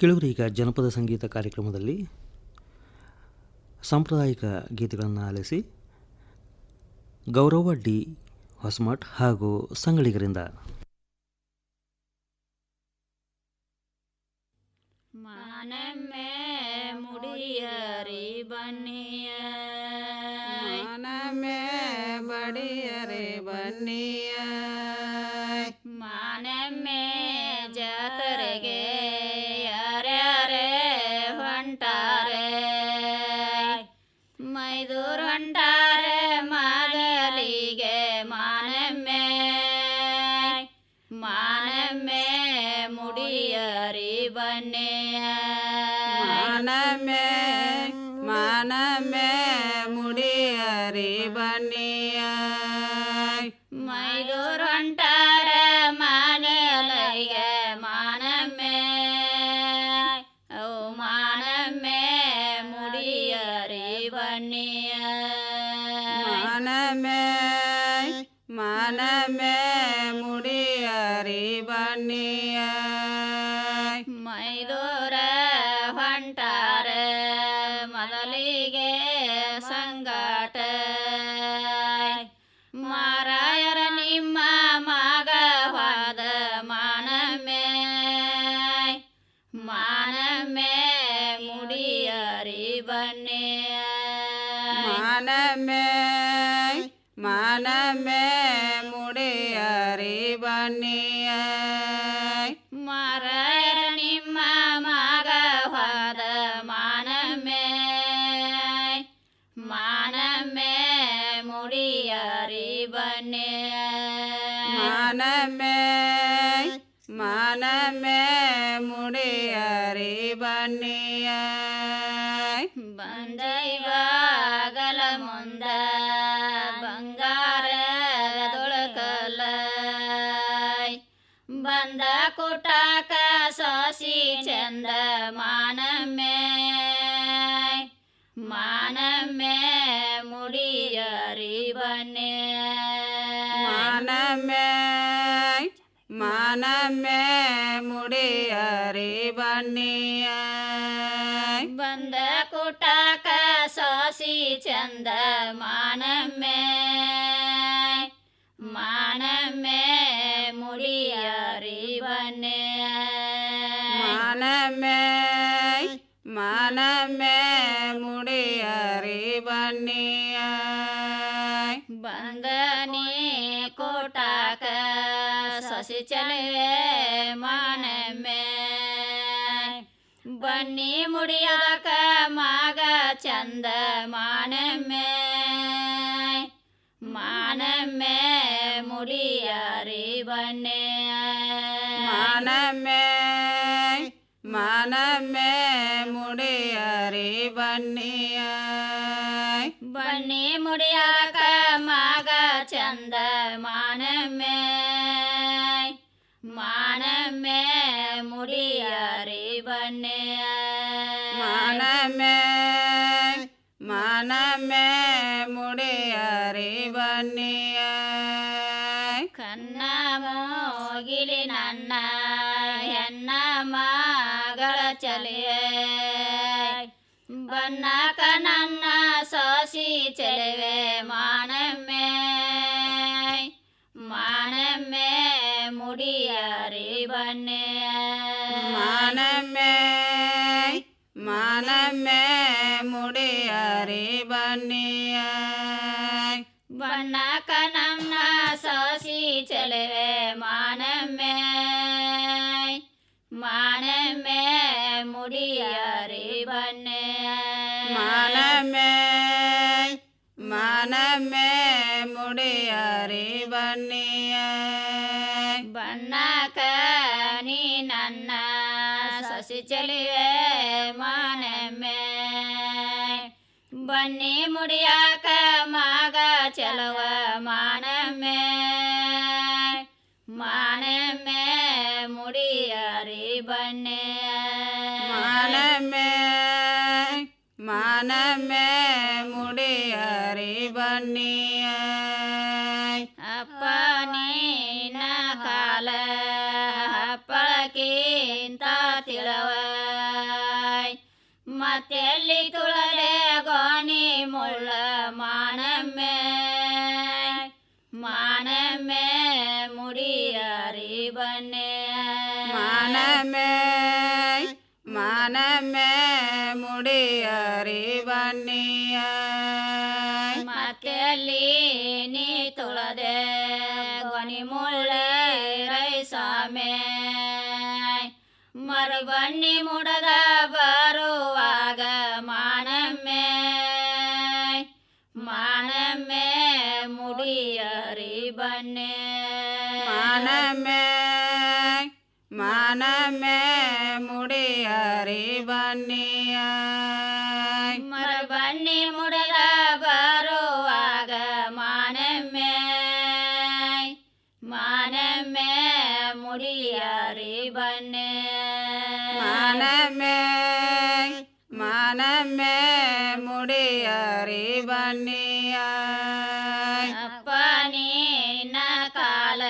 ಕೇಳುಗರೆ, ಈಗ ಜನಪದ ಸಂಗೀತ ಕಾರ್ಯಕ್ರಮದಲ್ಲಿ ಸಾಂಪ್ರದಾಯಿಕ ಗೀತೆಗಳನ್ನು ಆಲಿಸಿ ಗೌರವ ಡಿ ಹೊಸಮಠ್ ಹಾಗೂ ಸಂಗಳಿಗರಿಂದ. ಮಾನಮ್ಮೆ ಮುಡಿಯರಿ ಬನ್ನಿಯ, ಮಾನಮ್ಮೆ ಬಡಿಯರಿ ಬನ್ನಿಯ, ಮಾನಮ್ಮೆ ಜಾತರೆಗೆ ಯಾರ್ಯಾರೇ ಹೊಂಟಾರೆ, ಮೈದೂರು ಹೊಂಟಾರೆ ಮಾದಲಿಗೆ ಮಾನಮ್ಮೆ, ಮಾನಮ್ಮೆ ಮುಡಿಯರಿ ಬನ್ನಿಯ, ಮಾನಮ್ಮೆ ಮಾನಮ್ಮೆ ಮುಡಿಯರಿ ಬನ್ನಿಯ, ಮೈದೂರು ಹೊಂಟಾರೆ ಮಾದಲಿಗೆ ಮಾನಮ್ಮೆ, ಓ ಮಾನಮ್ಮೆ ಮುಡಿಯರಿ ಬನ್ನಿಯ, ಮಾನಮ್ಮೆ ಮಾನಮ್ಮೆ ಮುಡಿಯರಿ ಬನ್ನಿಯ, ಮೈದೂರ ಹೊಂಟಾರೆ ಮೊದಲಿಗೆ ಸಂಗಾಟ, ಮಾರಾಯರ ನಿಮ್ಮ ಮಗವಾದ ಮಾನಮ್ಮೆ, ಮಾನಮ್ಮೆ ಮುಡಿಯರಿ ಬನ್ನಿಯ, ಮಾನಮ್ಮೆ ಮಾನಮ್ಮೆ ಮುಡಿಯರಿ ಬನ್ನಿಯ, ಮಾರಾಯರ ನಿಮ್ಮ ಮಗವಾದ ಮಾನಮ್ಮೆ, ಮಾನಮ್ಮೆ ಮುಡಿಯರಿ ಬನ್ನಿಯ, ಮಾನಮ್ಮೆ ಮಾನಮ್ಮೆ ಮುಡಿಯರಿ ಬನ್ನಿಯ, ಬಂದೈವಾಗಲ ಮುಂದ ಬಂಗಾರದೊಳಕಲ್ಲ, ಬಂದ ಕುಟಾಕ ಸೋಸಿ ಚಂದ ಮಾನಮ್ಮೆ, ಮಾನಮ್ಮೆ ಮುಡಿಯರಿ ಬನ್ನಿಯ, ಮಾನಮ್ಮೆ ಮಾನಮ್ಮೆ ಮುಡಿಯರಿ ಬನ್ನಿಯ, ಬಂದ ಕುಟಾಕ ಸೋಸಿ ಚಂದ ಮಾನಮ್ಮೆ, ಮಾನಮ್ಮೆ ಮುಡಿಯರಿ ಬನ್ನಿಯ, ಮಾನಮ್ಮೆ ಮಾನಮ್ಮೆ ಮುಡಿಯರಿ ಬನ್ನಿಯ, ಬಂದನಿ ಕೋಟಾಕ ಸಸಿ ಚಲುವೆ ಮಾನಮ್ಮೆ, ಬನ್ನಿ ಮುಡಿಯಕ ಮಗ ಚಂದ ಮಾನಮ್ಮೆ, ಮಾನಮ್ಮೆ ಮುಡಿಯರಿ ಬನ್ನಿಯ, ಮಾನಮ್ಮೆ ಮಾನಮ್ಮೆ ಮುಡಿಯರಿ ಬನ್ನಿಯ, ಬನ್ನಿ ಮುಡಿಯಕ ಮಗ ಚಂದ ಮಾನಮ್ಮೆ, ಮಾನಮ್ಮೆ ಮುಡಿಯರಿ ಬನ್ನಿಯ, ಮಾನಮ್ಮೆ ಮಾನಮ್ಮೆ ಮುಡಿಯರಿ ಬನ್ನಿಯ, ಕನ್ನ ಮೋಗಿಲಿ ನನ್ನ ಹೆಣ್ಣ ಮಗಳ ಚಲಿವೆ, ಬನ್ನಕ ನನ್ನ ಸೋಸಿ ಚೆಲುವೆ ಮಾನಮ್ಮೆ, ಮಾನಮ್ಮೆ ಮುಡಿಯರಿ ಬನ್ನಿಯ, ಮಾನಮ್ಮೆ ಮಾನಮ್ಮೆ ಮುಡಿಯರಿ ಬನ್ನಿಯ, ಬನ್ನಕ ನನ್ನ ಸೋಸಿ ಚೆಲುವೆ ಮಾನಮ್ಮೆ, ಮಾನಮ್ಮೆ ಮುಡಿಯರಿ ಬನ್ನಿಯ, ಮಾನಮ್ಮೆ ಮಾನಮ್ಮೆ ಮುಡಿಯರಿ ಬನ್ನಿಯ, ಬನ್ನಕ ನೀ ನನ್ನ ಸಸಿ ಚೆಲುವೆ ಮಾನಮ್ಮೆ, ಬನ್ನಿ ಮುಡಿಯಾಕ ಮಗ ಚಲುವ ಮಾನಮ್ಮೆ, ಮಾನಮ್ಮೆ ಮುಡಿಯರಿ ಬನ್ನಿಯ, ಮಾನಮ್ಮೆ ಮಾನಮ್ಮೆ ಮುಡಿಯರಿ ಬನ್ನಿಯ, ಅಪ್ಪ ನೀನ ಕಾಲ ಹಪ್ಪಳಕ್ಕಿಂತ ತಿಳವ ಮತ್ತೆಲ್ಲಿ ತುಳದೆ ಗೋಣಿ ಮುಳ್ಳ ಮಾನಮ್ಮೆ ಮಾನಮ್ಮೆ ಮುಡಿಯಾರಿ ಬನ್ನೆ ಮಾನಮ್ಮೆ ಮಾನಮ್ಮೆ ಮುಡಿಯಾರಿ ಬನ್ನಿಯ ಮತ್ತೆಲ್ಲಿ ನೀ ತುಳದೆ ಗೋಣಿ ಮುಳ್ಳ ರೈಸಾಮೆ ಮರುಬನ್ನಿ ಮುಡದ ಬರುವಾಗ ಮಾನಮ್ಮೆ ಮಾನಮ್ಮೆ ಮುಡಿಯರಿ ಬನ್ನೆ ಮಾನಮ್ಮೆ ಮಾನಮ್ಮೆ ಮುಡಿಯಾರಿ ಬನ್ನಿಯ ಮರುಬನ್ನಿ ಮುಡದ ಬರುವಾಗ ಮಾನಮ್ಮೆ ಮಾನಮ್ಮೆ ಮುಡಿಯರಿ ಬನ್ನೆ ಮಾನಮ್ಮೆ ಮಾನಮ್ಮೆ ಮುಡಿಯಾರಿ ಬನ್ನಿಯ ಅಪ್ಪ ನೀನ ಕಾಲ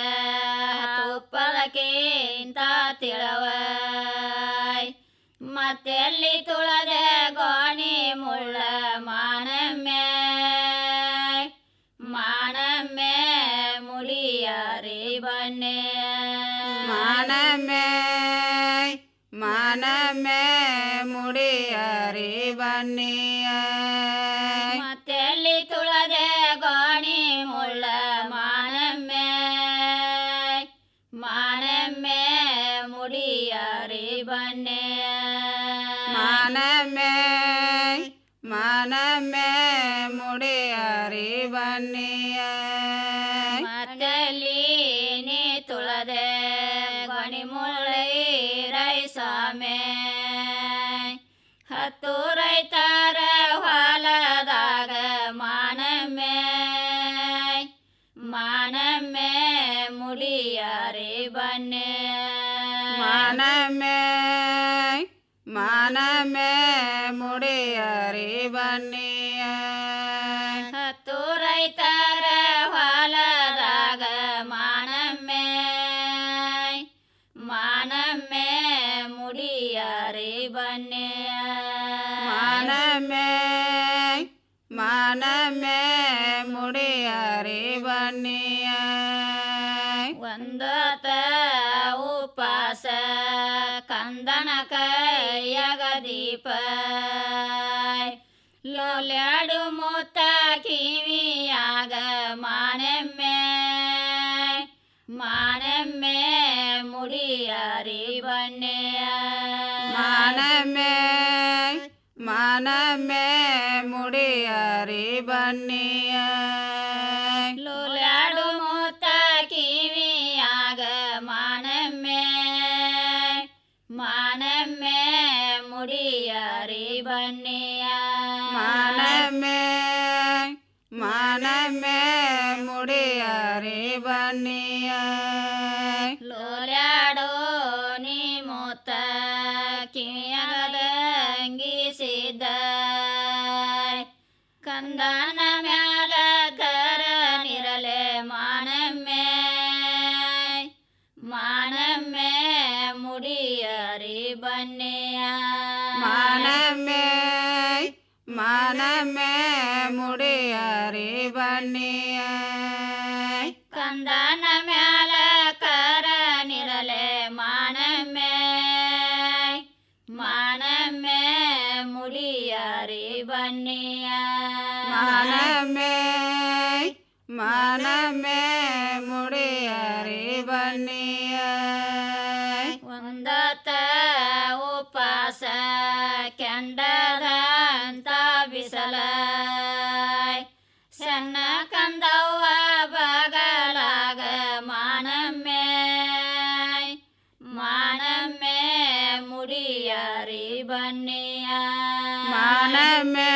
ತುಪ್ಪದಕ್ಕಿಂತ ತಿಳವ ಮತ್ತೆಲ್ಲಿ ತುಳದೆ ಗೋಣಿ ಮುಳ್ಳ ಮಾನಮ್ಮೆ ಮಾನಮ್ಮೆ ಮುಡಿಯಾರಿ ಬನ್ನೆ ಮಾನಮ್ಮೆ ಮಾನಮ್ಮೆ ಮುಡಿಯಾರಿ ಬನ್ನಿಯ ಮತ್ತೆಲ್ಲಿ ತುಳದೆ ಗೋಣಿ ಮುಳ್ಳ ಮಾನಮ್ಮೆ ಮಾನಮ್ಮೆ ಮುಡಿಯಾರಿ ಬನ್ನೆ ಮಾನಮ್ಮೆ ಮಾನಮ್ಮೆ ಮುಡಿಯಾರಿ ಬನ್ನಿಯ ಮತ್ತೆಲ್ಲಿ ನೀ ತುಳದೆ ಗೋಣಿ ಮುಳ್ಳಿ ರೈಸಾಮೆ ಹತ್ತು ರೈತರ ಹೊಲದಾಗ ಮಾನಮ್ಮೆ ಮಾನಮ್ಮೆ ಮುಡಿಯಾರಿ ಬನ್ನೆ ಮಾನಮ್ಮೆ ಮಾನಮ್ಮೆ ಮುಡಿಯಾರಿ ಬನ್ನಿಯ ಹತ್ತು ರೈತರ ಹೊಲದಾಗ ಮಾನಮ್ಮೆ ಮಾನಮ್ಮೆ ಮುಡಿಯಾರಿ ಬನ್ನೆ ಮಾನಮ್ಮೆ ಮಾನಮ್ಮೆ ಮುಡಿಯಾರಿ ಬನ್ನಿಯ ಒಂದತ ಉಪಾಸ ಕಂದನ ಕೈಯಾಗ ದೀಪ ಲೋಲ್ಯಾಡು ಮೂತ ಕಿವಿಯಾಗ ಮಾನಮ್ಮೆ ಮಾನಮ್ಮೆ ಮುಡಿಯಾರಿ ಬನ್ನೆ ಮಾನಮ್ಮೆ ಮಾನಮ್ಮೆ ಮುಡಿಯಾರಿ ಬನ್ನಿಯ ಲೋಲ್ಯಾಡು ಮೂತ ಕಿವಿಯಾಗ ಮಾನಮ್ಮೆ ಮಾನಮ್ಮೆ ಮುಡಿಯಾರಿ ಬನ್ನಿಯ ಮಾನಮ್ಮೆ ಮಾನಮ್ಮೆ ಮುಡಿಯಾರಿ ಬನ್ನಿಯ ಲೋಲ್ಯಾಡೋ ನೀ ಮೂತ ಕಿವಿಯಾಗದಂಗಿಸಿದ ಕಂದನ ಮ್ಯಾಲ ಕರ ನಿರಲೆ ಮಾನಮ್ಮೆ ಮಾನಮ್ಮೆ ಮುಡಿಯಾರಿ ಬನ್ನಿಯ ಮಾನಮ್ಮೆ ಮಾನಮ್ಮೆ ಮುಡಿಯಾರಿ ಬನ್ನಿಯ ಕಂದನ ಮ್ಯಾಲ ಕರ ನಿರಲೆ ಮಾನಮ್ಮೆ ಮಾನಮ್ಮೆ ಮುಡಿಯಾರಿ ಬನ್ನಿಯ ಮಾನಮ್ಮೆ ಮಾನಮ್ಮೆ ಮುಡಿಯಾರಿ ಬನ್ನಿಯ ಒಂದತ ಉಪಾಸ ಕೆಂಡದಂತ ಬಿಸಲ ಸಣ್ಣ ಕಂದವ್ವ ಬಗಲಾಗ ಮಾನಮ್ಮೆ ಮಾನಮ್ಮೆ ಮುಡಿಯಾರಿ ಬನ್ನಿಯ ಮಾನಮ್ಮೆ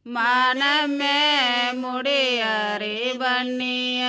ಮಾನಮ್ಮೆ ಮುಡಿಯಾರಿ ಬನ್ನಿಯ